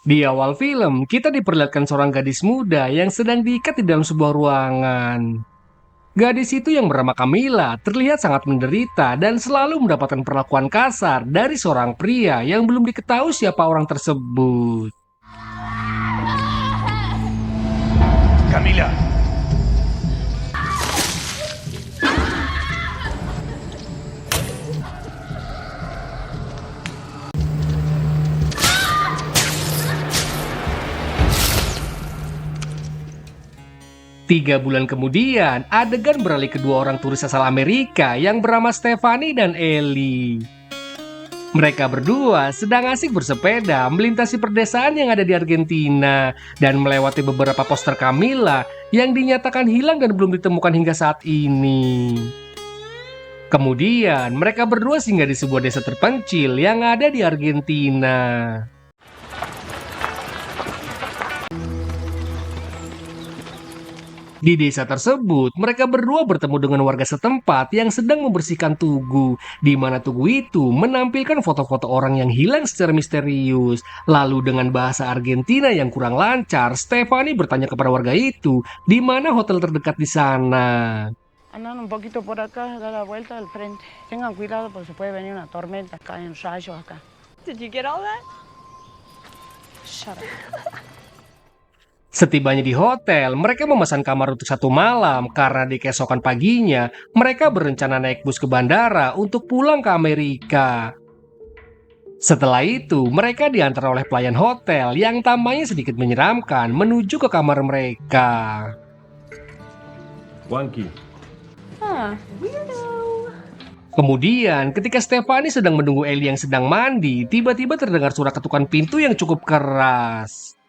Di awal film, kita diperlihatkan seorang gadis muda yang sedang diikat di dalam sebuah ruangan. Gadis itu yang bernama Camilla terlihat sangat menderita dan selalu mendapatkan perlakuan kasar dari seorang pria yang belum diketahui siapa orang tersebut. Camila. 3 bulan kemudian, adegan beralih kedua orang turis asal Amerika yang bernama Stephanie dan Ellie. Mereka berdua sedang asik bersepeda melintasi perdesaan yang ada di Argentina dan melewati beberapa poster Camilla yang dinyatakan hilang dan belum ditemukan hingga saat ini. Kemudian, mereka berdua singgah di sebuah desa terpencil yang ada di Argentina. Di desa tersebut, mereka berdua bertemu dengan warga setempat yang sedang membersihkan tugu, di mana tugu itu menampilkan foto-foto orang yang hilang secara misterius. Lalu dengan bahasa Argentina yang kurang lancar, Stephanie bertanya kepada warga itu, di mana hotel terdekat di sana. Andan un poquito por acá, da la vuelta al frente. Tengan cuidado porque se puede venir una tormenta, caen rayos acá. Did you get all that? Shut up. Setibanya di hotel, mereka memesan kamar untuk 1 malam karena di keesokan paginya mereka berencana naik bus ke bandara untuk pulang ke Amerika. Setelah itu, mereka diantar oleh pelayan hotel yang tampaknya sedikit menyeramkan menuju ke kamar mereka. Juanqui. Huh, weirdo. Kemudian, ketika Stephanie sedang menunggu Ellie yang sedang mandi, tiba-tiba terdengar suara ketukan pintu yang cukup keras.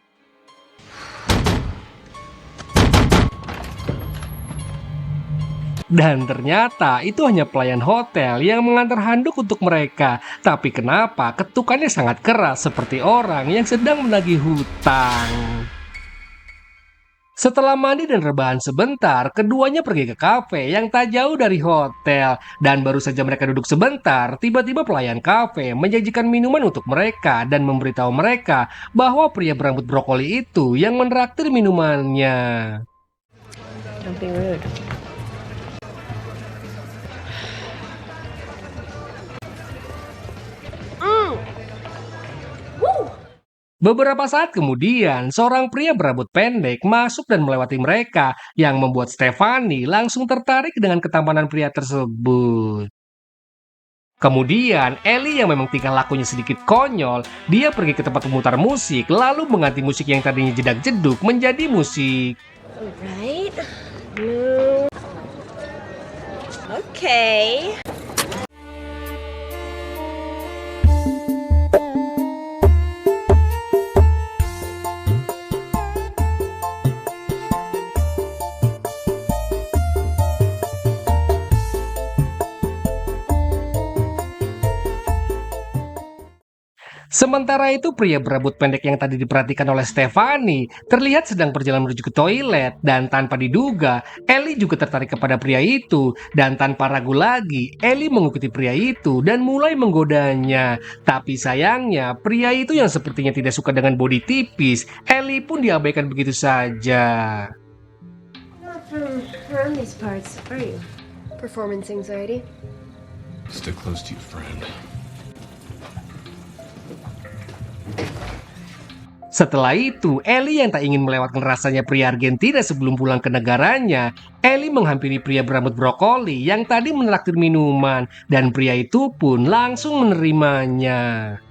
Dan ternyata itu hanya pelayan hotel yang mengantar handuk untuk mereka. Tapi kenapa ketukannya sangat keras seperti orang yang sedang menagih hutang? Setelah mandi dan rebahan sebentar, keduanya pergi ke kafe yang tak jauh dari hotel. Dan baru saja mereka duduk sebentar, tiba-tiba pelayan kafe menjanjikan minuman untuk mereka dan memberitahu mereka bahwa pria berambut brokoli itu yang menraktir minumannya. Don't be rude. Beberapa saat kemudian, seorang pria berambut pendek masuk dan melewati mereka yang membuat Stephanie langsung tertarik dengan ketampanan pria tersebut. Kemudian, Ellie yang memang tingkah lakunya sedikit konyol, dia pergi ke tempat pemutar musik lalu mengganti musik yang tadinya jedak-jeduk menjadi musik. Right? Move. Okay. Sementara itu pria berambut pendek yang tadi diperhatikan oleh Stephanie terlihat sedang berjalan menuju ke toilet dan tanpa diduga Ellie juga tertarik kepada pria itu dan tanpa ragu lagi Ellie mengikuti pria itu dan mulai menggodanya. Tapi sayangnya pria itu yang sepertinya tidak suka dengan bodi tipis, Ellie pun diabaikan begitu saja. Not from these parts, are you? Performance anxiety? Stick close to your friend. Setelah itu, Ellie yang tak ingin melewatkan rasanya pria Argentina sebelum pulang ke negaranya, Ellie menghampiri pria berambut brokoli yang tadi menraktir minuman, dan pria itu pun langsung menerimanya.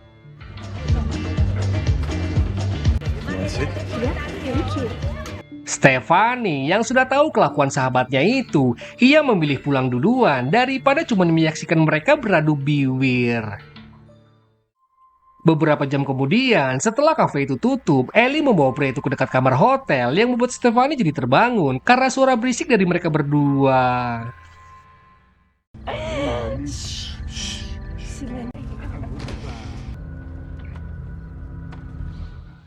Stephanie yang sudah tahu kelakuan sahabatnya itu, ia memilih pulang duluan daripada cuma menyaksikan mereka beradu bibir. Beberapa jam kemudian, setelah kafe itu tutup, Ellie membawa pria itu ke dekat kamar hotel yang membuat Stephanie jadi terbangun karena suara berisik dari mereka berdua.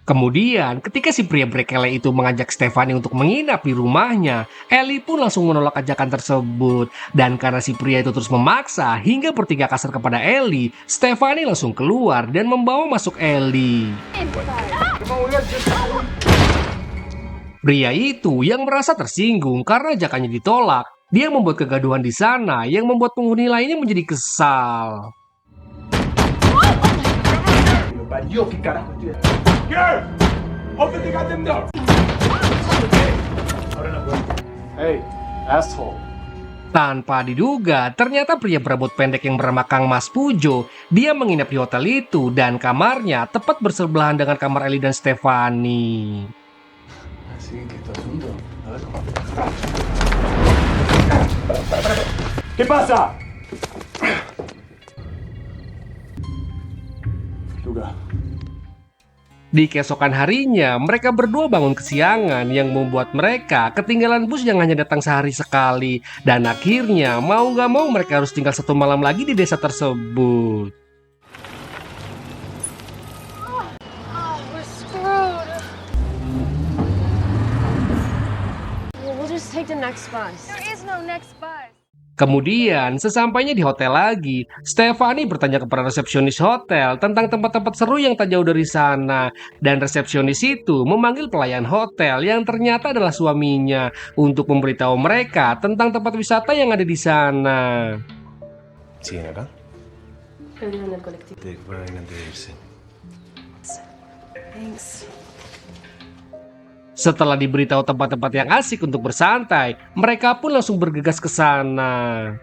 Kemudian, ketika si pria brekele itu mengajak Stephanie untuk menginap di rumahnya, Ellie pun langsung menolak ajakan tersebut. Dan karena si pria itu terus memaksa hingga bertingkah kasar kepada Ellie, Stephanie langsung keluar dan membawa masuk Ellie. Pria itu yang merasa tersinggung karena ajakannya ditolak. Dia membuat kegaduhan di sana yang membuat penghuni lainnya menjadi kesal. Hey, asshole. Tanpa diduga, ternyata pria berambut pendek yang bernama Kang Mas Pujo, dia menginap di hotel itu dan kamarnya tepat bersebelahan dengan kamar Ellie dan Stefani. Así que este asunto. A ver. ¿Qué pasa? Luka. Di keesokan harinya, mereka berdua bangun kesiangan yang membuat mereka ketinggalan bus yang hanya datang sehari sekali. Dan akhirnya, mau gak mau mereka harus tinggal 1 malam lagi di desa tersebut. We're screwed. Well, we'll just take the next bus. There is no next bus. Kemudian, sesampainya di hotel lagi, Stefani bertanya kepada resepsionis hotel tentang tempat-tempat seru yang tak jauh dari sana. Dan resepsionis itu memanggil pelayan hotel yang ternyata adalah suaminya untuk memberitahu mereka tentang tempat wisata yang ada di sana. ¿Siguen acá? En el colectivo. Te pueden antes de irse. Thanks. Setelah diberitahu tempat-tempat yang asik untuk bersantai, mereka pun langsung bergegas ke sana.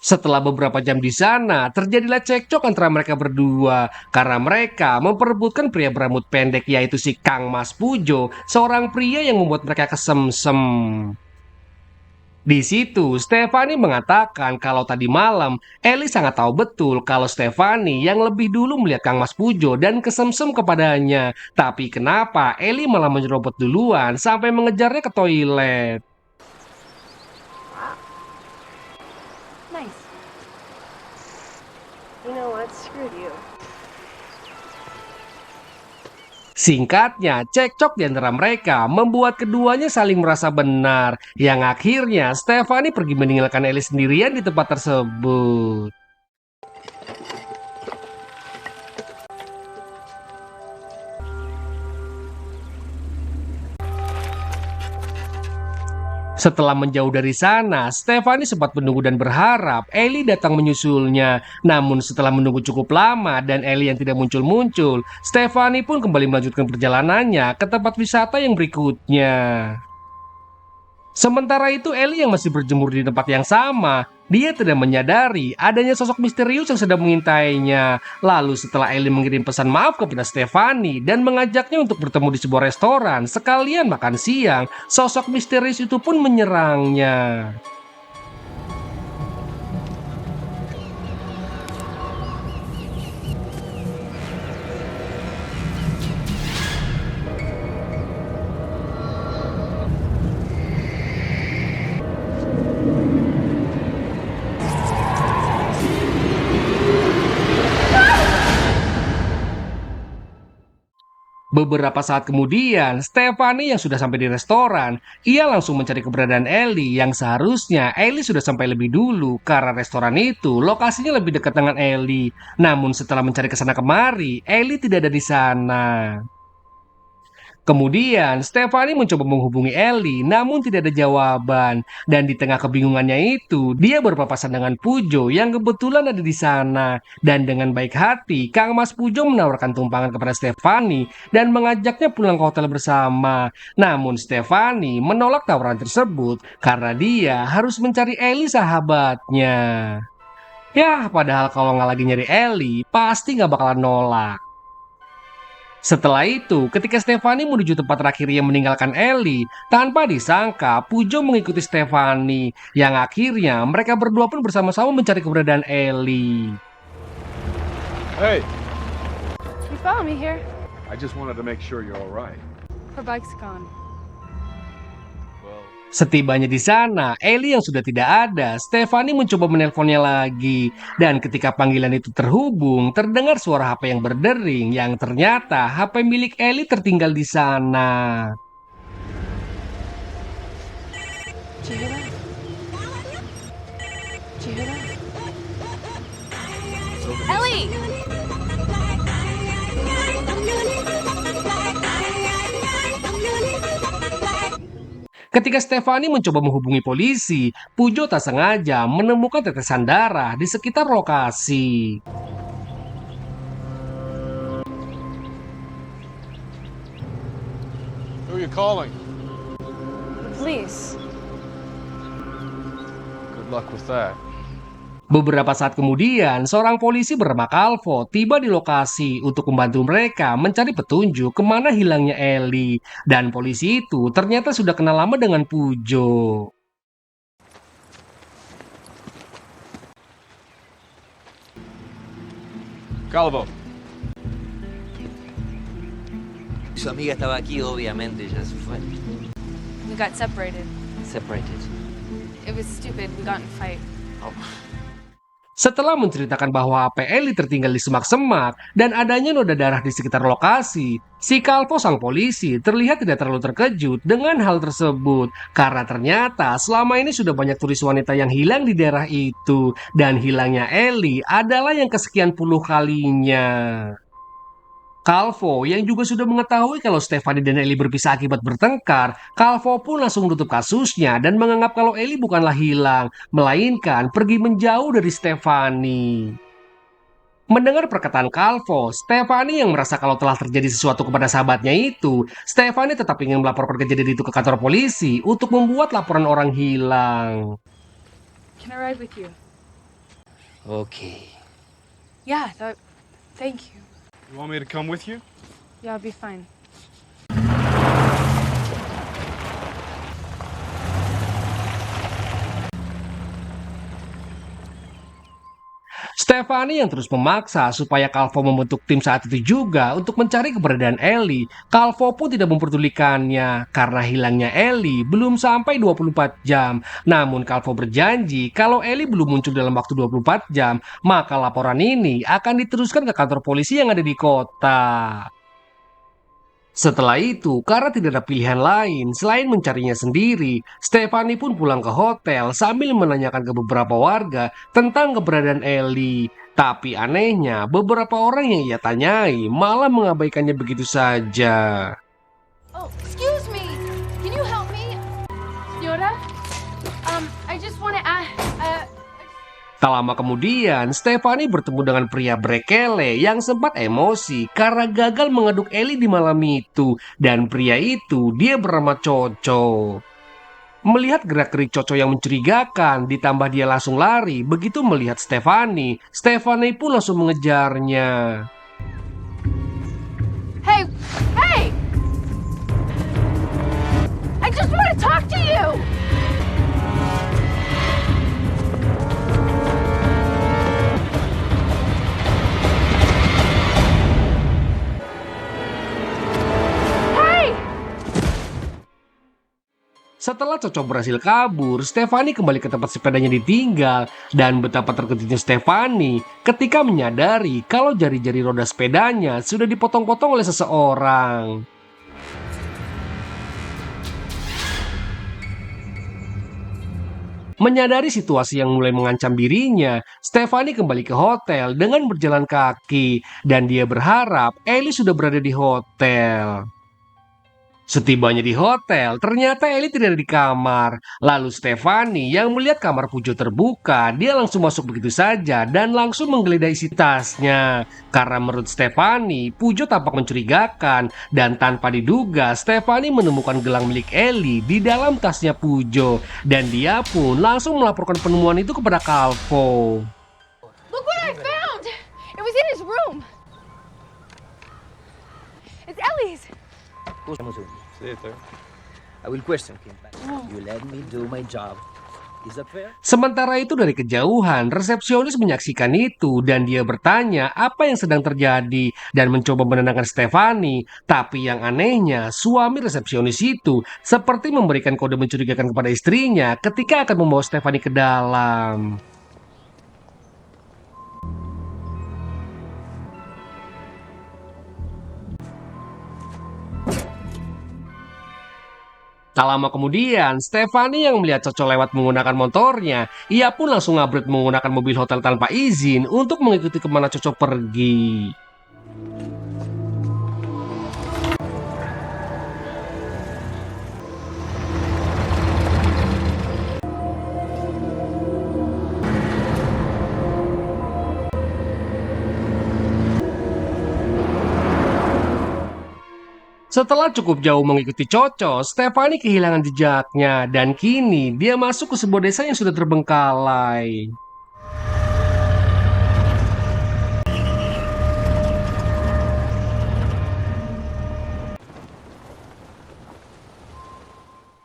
Setelah beberapa jam di sana, terjadilah cekcok antara mereka berdua karena mereka memperebutkan pria berambut pendek yaitu si Kang Mas Pujo, seorang pria yang membuat mereka kesemsem. Di situ, Stefani mengatakan kalau tadi malam Ellie sangat tahu betul kalau Stefani yang lebih dulu melihat Kang Mas Pujo dan kesemsem kepadanya. Tapi kenapa Ellie malah menyerobot duluan sampai mengejarnya ke toilet? Nice. You know what? Screw you. Singkatnya, cekcok di antara mereka membuat keduanya saling merasa benar. Yang akhirnya, Stefani pergi meninggalkan Ellie sendirian di tempat tersebut. Setelah menjauh dari sana, Stefani sempat menunggu dan berharap Ellie datang menyusulnya. Namun setelah menunggu cukup lama dan Ellie yang tidak muncul-muncul, Stefani pun kembali melanjutkan perjalanannya ke tempat wisata yang berikutnya. Sementara itu Ellie yang masih berjemur di tempat yang sama, dia tidak menyadari adanya sosok misterius yang sedang mengintainya. Lalu setelah Ellie mengirim pesan maaf kepada Stefani dan mengajaknya untuk bertemu di sebuah restoran sekalian makan siang, sosok misterius itu pun menyerangnya. Beberapa saat kemudian, Stefani yang sudah sampai di restoran, ia langsung mencari keberadaan Ellie yang seharusnya Ellie sudah sampai lebih dulu karena restoran itu lokasinya lebih dekat dengan Ellie. Namun setelah mencari kesana kemari, Ellie tidak ada di sana. Kemudian, Stefani mencoba menghubungi Ellie, namun tidak ada jawaban. Dan di tengah kebingungannya itu, dia berpapasan dengan Pujo yang kebetulan ada di sana. Dan dengan baik hati, Kang Mas Pujo menawarkan tumpangan kepada Stefani dan mengajaknya pulang ke hotel bersama. Namun Stefani menolak tawaran tersebut karena dia harus mencari Ellie sahabatnya. Yah, padahal kalau nggak lagi nyari Ellie, pasti nggak bakalan nolak. Setelah itu, ketika Stefani menuju tempat terakhirnya meninggalkan Ellie, tanpa disangka Pujo mengikuti Stefani, yang akhirnya mereka berdua pun bersama-sama mencari keberadaan Ellie. Hey, You followed me here. I just wanted to make sure you're all right. Her bike's gone. Well, Setibanya di sana, Ellie yang sudah tidak ada, Stefani mencoba menelponnya lagi. Dan ketika panggilan itu terhubung, terdengar suara HP yang berdering yang ternyata HP milik Ellie tertinggal di sana. Did you hear that? Did you hear that? Ellie! Ketika Stefani mencoba menghubungi polisi, Pujo tak sengaja menemukan tetesan darah di sekitar lokasi. Who are you calling? Please. Good luck with that. Beberapa saat kemudian, seorang polisi bernama Calvo tiba di lokasi untuk membantu mereka mencari petunjuk kemana hilangnya Ellie. Dan polisi itu ternyata sudah kenal lama dengan Pujo. Calvo. Su amiga estaba aquí, obviamente, ya se fue. We got separated. Separated. It was stupid. We got in a fight. Oh. Setelah menceritakan bahwa HP Ellie tertinggal di semak-semak dan adanya noda darah di sekitar lokasi, si Calvo sang polisi terlihat tidak terlalu terkejut dengan hal tersebut karena ternyata selama ini sudah banyak turis wanita yang hilang di daerah itu dan hilangnya Ellie adalah yang kesekian puluh kalinya. Calvo yang juga sudah mengetahui kalau Stefani dan Ellie berpisah akibat bertengkar, Calvo pun langsung menutup kasusnya dan menganggap kalau Ellie bukanlah hilang, melainkan pergi menjauh dari Stefani. Mendengar perkataan Calvo, Stefani yang merasa kalau telah terjadi sesuatu kepada sahabatnya itu, Stefani tetap ingin melaporkan kejadian itu ke kantor polisi untuk membuat laporan orang hilang. Can I ride with you? Okay. Yeah, thank you. You want me to come with you? Yeah, I'll be fine. Stefani yang terus memaksa supaya Calvo membentuk tim saat itu juga untuk mencari keberadaan Ellie. Calvo pun tidak memperdulikannya karena hilangnya Ellie belum sampai 24 jam. Namun Calvo berjanji kalau Ellie belum muncul dalam waktu 24 jam, maka laporan ini akan diteruskan ke kantor polisi yang ada di kota. Setelah itu, karena tidak ada pilihan lain selain mencarinya sendiri, Stefani pun pulang ke hotel sambil menanyakan ke beberapa warga tentang keberadaan Ellie. Tapi anehnya, beberapa orang yang ia tanyai malah mengabaikannya begitu saja. Oh, excuse me. Can you help me? Senora? I just want to ask. Tak lama kemudian, Stefani bertemu dengan pria Brekele yang sempat emosi karena gagal mengaduk Ellie di malam itu. Dan pria itu dia bernama Coco. Melihat gerak-gerik Coco yang mencurigakan, ditambah dia langsung lari. Begitu melihat Stefani, Stefani pun langsung mengejarnya. Hey! Hey! I just want to talk to you! Setelah Coco berhasil kabur, Stefani kembali ke tempat sepedanya ditinggal. Dan betapa terkejutnya Stefani ketika menyadari kalau jari-jari roda sepedanya sudah dipotong-potong oleh seseorang. Menyadari situasi yang mulai mengancam dirinya, Stefani kembali ke hotel dengan berjalan kaki. Dan dia berharap Ellie sudah berada di hotel. Setibanya di hotel, ternyata Ellie tidak ada di kamar. Lalu Stefani yang melihat kamar Pujo terbuka, dia langsung masuk begitu saja dan langsung menggeledah isi tasnya. Karena menurut Stefani, Pujo tampak mencurigakan dan tanpa diduga Stefani menemukan gelang milik Ellie di dalam tasnya Pujo. Dan dia pun langsung melaporkan penemuan itu kepada Calvo. Look what I found! It was in his room! It's Ellie's! Dame un segundo. See it there. I will question him. You let me do my job. Sementara itu dari kejauhan, resepsionis menyaksikan itu dan dia bertanya apa yang sedang terjadi dan mencoba menenangkan Stefani. Tapi yang anehnya, suami resepsionis itu seperti memberikan kode mencurigakan kepada istrinya ketika akan membawa Stefani ke dalam. Tak lama kemudian, Stefani yang melihat Coco lewat menggunakan motornya, ia pun langsung ngabret menggunakan mobil hotel tanpa izin untuk mengikuti kemana Coco pergi. Setelah cukup jauh mengikuti Coco, Stefani kehilangan jejaknya dan kini dia masuk ke sebuah desa yang sudah terbengkalai.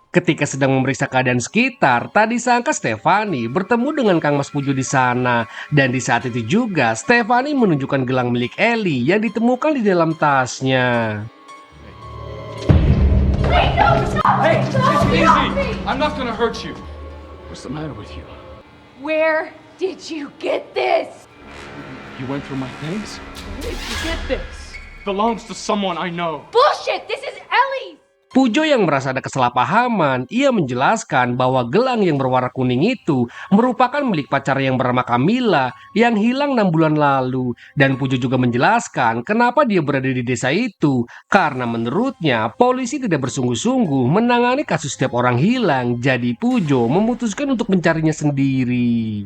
Ketika sedang memeriksa keadaan sekitar, tak disangka Stefani bertemu dengan Kang Mas Pujo di sana. Dan di saat itu juga, Stefani menunjukkan gelang milik Ellie yang ditemukan di dalam tasnya. Hey, it's easy. I'm not gonna hurt you. What's the matter with you? Where did you get this? You went through my things? Where did you get this? Belongs to someone I know. Bullshit! This is Ellie's! Pujo yang merasa ada kesalahpahaman, ia menjelaskan bahwa gelang yang berwarna kuning itu merupakan milik pacar yang bernama Camilla yang hilang 6 bulan lalu. Dan Pujo juga menjelaskan kenapa dia berada di desa itu, karena menurutnya polisi tidak bersungguh-sungguh menangani kasus setiap orang hilang, jadi Pujo memutuskan untuk mencarinya sendiri.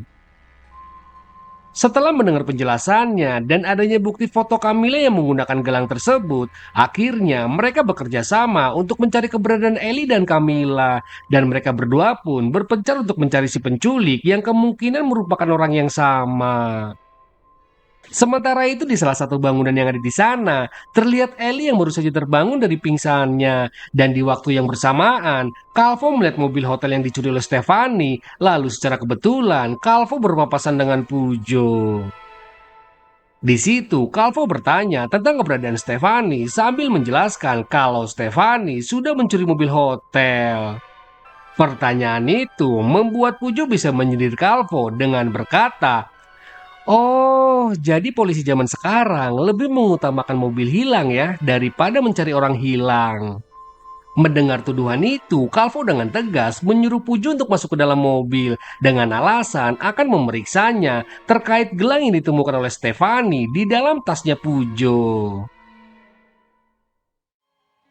Setelah mendengar penjelasannya dan adanya bukti foto Camilla yang menggunakan gelang tersebut, akhirnya mereka bekerja sama untuk mencari keberadaan Ellie dan Camilla. Dan mereka berdua pun berpencar untuk mencari si penculik yang kemungkinan merupakan orang yang sama. Sementara itu di salah satu bangunan yang ada di sana, terlihat Ellie yang baru saja terbangun dari pingsannya. Dan di waktu yang bersamaan, Calvo melihat mobil hotel yang dicuri oleh Stefani. Lalu secara kebetulan, Calvo berpapasan dengan Pujo. Di situ, Calvo bertanya tentang keberadaan Stefani sambil menjelaskan kalau Stefani sudah mencuri mobil hotel. Pertanyaan itu membuat Pujo bisa menyindir Calvo dengan berkata, "Oh, jadi polisi zaman sekarang lebih mengutamakan mobil hilang ya daripada mencari orang hilang." Mendengar tuduhan itu, Calvo dengan tegas menyuruh Pujo untuk masuk ke dalam mobil dengan alasan akan memeriksanya terkait gelang yang ditemukan oleh Stefani di dalam tasnya Pujo.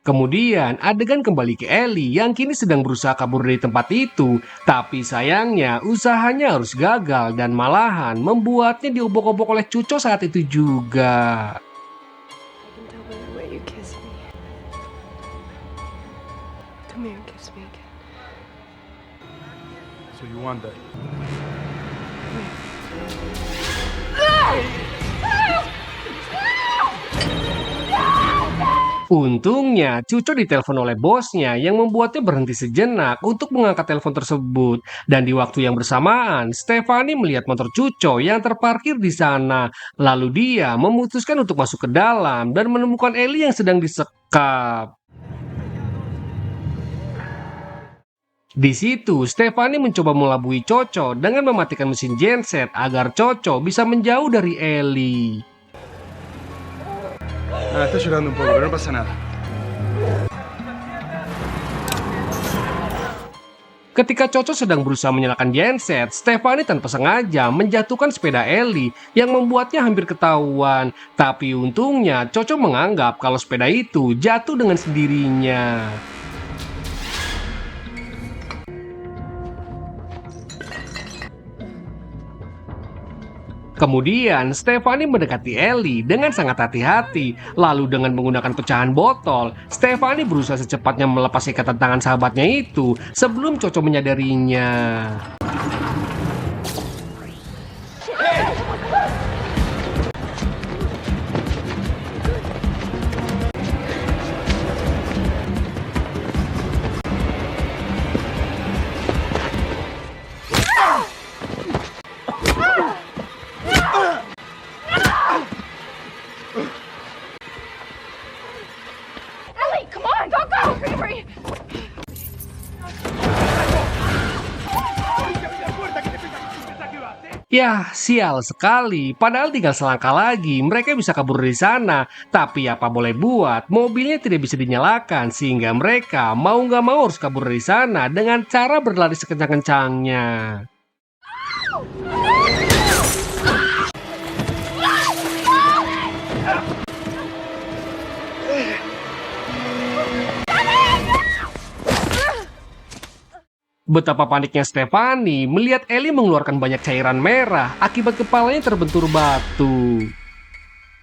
Kemudian adegan kembali ke Ellie yang kini sedang berusaha kabur dari tempat itu. Tapi sayangnya usahanya harus gagal dan malahan membuatnya diobok-obok oleh Cuco saat itu juga. I can tell by the way you kiss me. Come here and kiss me again. So you want that? Untungnya, Cuco ditelepon oleh bosnya yang membuatnya berhenti sejenak untuk mengangkat telepon tersebut. Dan di waktu yang bersamaan, Stefani melihat motor Cuco yang terparkir di sana. Lalu dia memutuskan untuk masuk ke dalam dan menemukan Ellie yang sedang disekap. Di situ, Stefani mencoba melabui Coco dengan mematikan mesin genset agar Coco bisa menjauh dari Ellie. Está llorando un poco, pero no pasa nada. Ketika Coco sedang berusaha menyalakan genset, Stefani tanpa sengaja menjatuhkan sepeda Ellie yang membuatnya hampir ketahuan. Tapi untungnya Coco menganggap kalau sepeda itu jatuh dengan sendirinya. Kemudian Stefani mendekati Ellie dengan sangat hati-hati. Lalu dengan menggunakan pecahan botol, Stefani berusaha secepatnya melepas ikatan tangan sahabatnya itu sebelum Coco menyadarinya. Yah, sial sekali. Padahal tinggal selangkah lagi, mereka bisa kabur dari sana. Tapi apa boleh buat, mobilnya tidak bisa dinyalakan sehingga mereka mau nggak mau harus kabur dari sana dengan cara berlari sekencang-kencangnya. Betapa paniknya Stefani melihat Ellie mengeluarkan banyak cairan merah akibat kepalanya terbentur batu.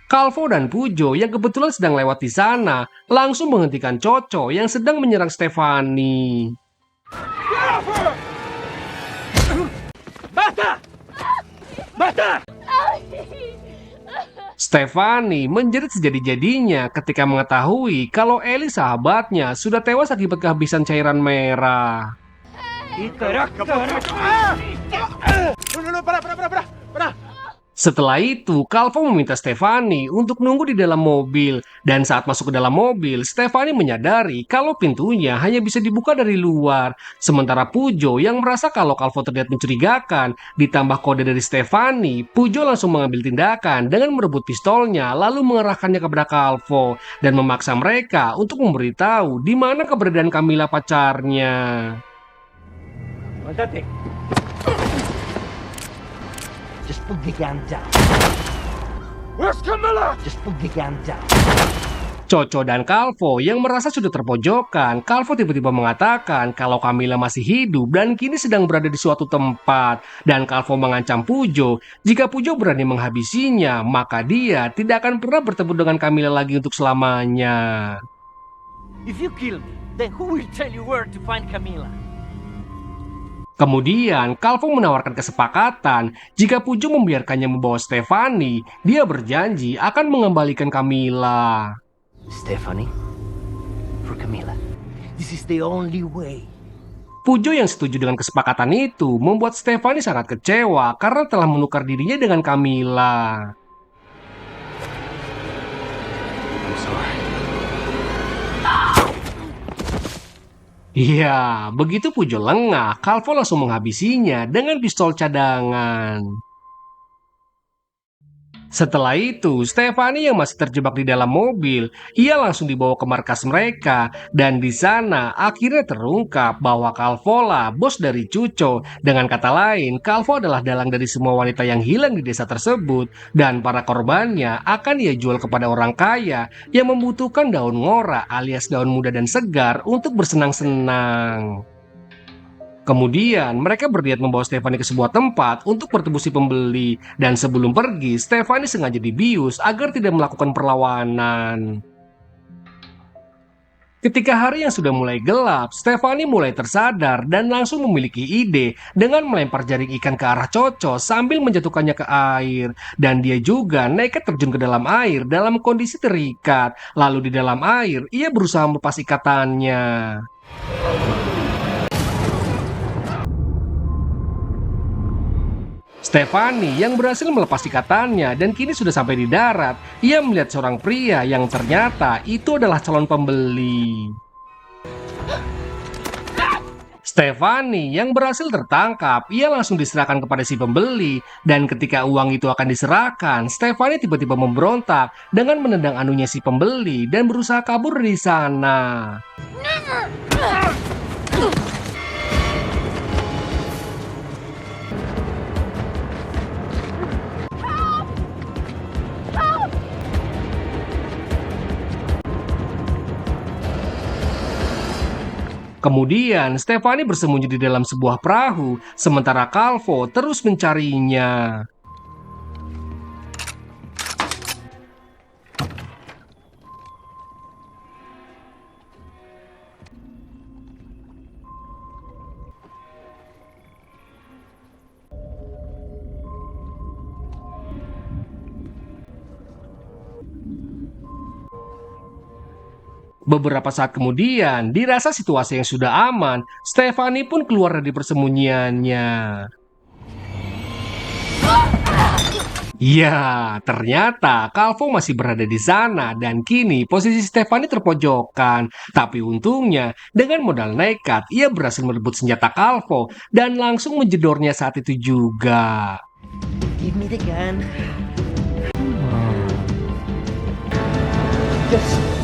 Calvo dan Pujo yang kebetulan sedang lewat di sana langsung menghentikan Coco yang sedang menyerang Stefani. Stefani menjerit sejadi-jadinya ketika mengetahui kalau Ellie sahabatnya sudah tewas akibat kehabisan cairan merah. Setelah itu, Calvo meminta Stefani untuk nunggu di dalam mobil. Dan saat masuk ke dalam mobil, Stefani menyadari kalau pintunya hanya bisa dibuka dari luar. Sementara Pujo yang merasa kalau Calvo terlihat mencurigakan, ditambah kode dari Stefani, Pujo langsung mengambil tindakan dengan merebut pistolnya lalu mengerahkannya kepada Calvo dan memaksa mereka untuk memberitahu di mana keberadaan Camila pacarnya. Just put the gun down. Where's Camilla? Just put the gun down. Coco dan Calvo yang merasa sudah terpojokkan, Calvo tiba-tiba mengatakan kalau Camila masih hidup dan kini sedang berada di suatu tempat. Dan Calvo mengancam Pujo, jika Pujo berani menghabisinya, maka dia tidak akan pernah bertemu dengan Camila lagi untuk selamanya. If you kill me, then who will tell you where to find Camila? Kemudian, Calvo menawarkan kesepakatan jika Pujo membiarkannya membawa Stefani, dia berjanji akan mengembalikan Camila. Stephanie? For Camila? This is the only way. Pujo yang setuju dengan kesepakatan itu membuat Stefani sangat kecewa karena telah menukar dirinya dengan Camila. I'm sorry. Iya, begitu Pujo lengah, Calvo langsung menghabisinya dengan pistol cadangan. Setelah itu, Stefani yang masih terjebak di dalam mobil, ia langsung dibawa ke markas mereka. Dan di sana akhirnya terungkap bahwa Calvo lah bos dari Cuco. Dengan kata lain, Calvo adalah dalang dari semua wanita yang hilang di desa tersebut. Dan para korbannya akan ia jual kepada orang kaya yang membutuhkan daun ngora alias daun muda dan segar untuk bersenang-senang. Kemudian mereka berniat membawa Stefani ke sebuah tempat untuk bertemu si pembeli. Dan sebelum pergi, Stefani sengaja dibius agar tidak melakukan perlawanan. Ketika hari yang sudah mulai gelap, Stefani mulai tersadar dan langsung memiliki ide dengan melempar jaring ikan ke arah Coco sambil menjatuhkannya ke air. Dan dia juga nekat terjun ke dalam air dalam kondisi terikat. Lalu di dalam air, ia berusaha melepas ikatannya. Stefani yang berhasil melepas ikatannya dan kini sudah sampai di darat. Ia melihat seorang pria yang ternyata itu adalah calon pembeli. Stefani yang berhasil tertangkap, ia langsung diserahkan kepada si pembeli. Dan ketika uang itu akan diserahkan, Stefani tiba-tiba memberontak dengan menendang anunya si pembeli dan berusaha kabur dari sana. Kemudian, Stefani bersembunyi di dalam sebuah perahu, sementara Calvo terus mencarinya. Beberapa saat kemudian, dirasa situasi yang sudah aman, Stefani pun keluar dari persembunyiannya. Ya, ternyata Calvo masih berada di sana dan kini posisi Stefani terpojokkan. Tapi untungnya, dengan modal nekat, ia berhasil merebut senjata Calvo dan langsung menjedornya saat itu juga. the gun.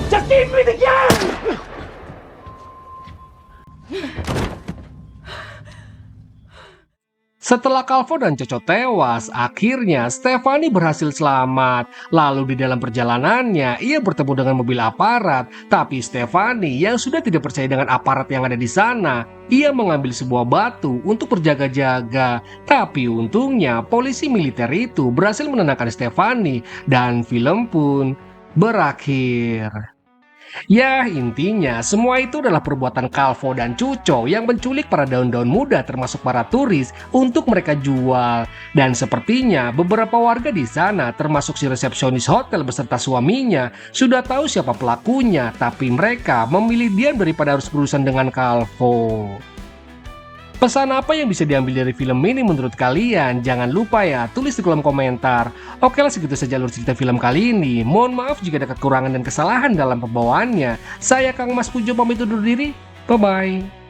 Just give me the gun! Setelah Calvo dan Coco tewas, akhirnya Stefani berhasil selamat. Lalu di dalam perjalanannya, ia bertemu dengan mobil aparat. Tapi Stefani yang sudah tidak percaya dengan aparat yang ada di sana, ia mengambil sebuah batu untuk berjaga-jaga. Tapi untungnya polisi militer itu berhasil menenangkan Stefani dan film pun berakhir. Ya, intinya semua itu adalah perbuatan Calvo dan Cuco yang menculik para daun-daun muda termasuk para turis untuk mereka jual. Dan sepertinya beberapa warga di sana termasuk si resepsionis hotel beserta suaminya sudah tahu siapa pelakunya, tapi mereka memilih diam daripada harus berurusan dengan Calvo. Pesan apa yang bisa diambil dari film ini menurut kalian? Jangan lupa ya, tulis di kolom komentar. Oke lah, segitu saja alur cerita film kali ini. Mohon maaf jika ada kekurangan dan kesalahan dalam pembawaannya. Saya Kang Mas Pujo pamit undur diri. Bye-bye.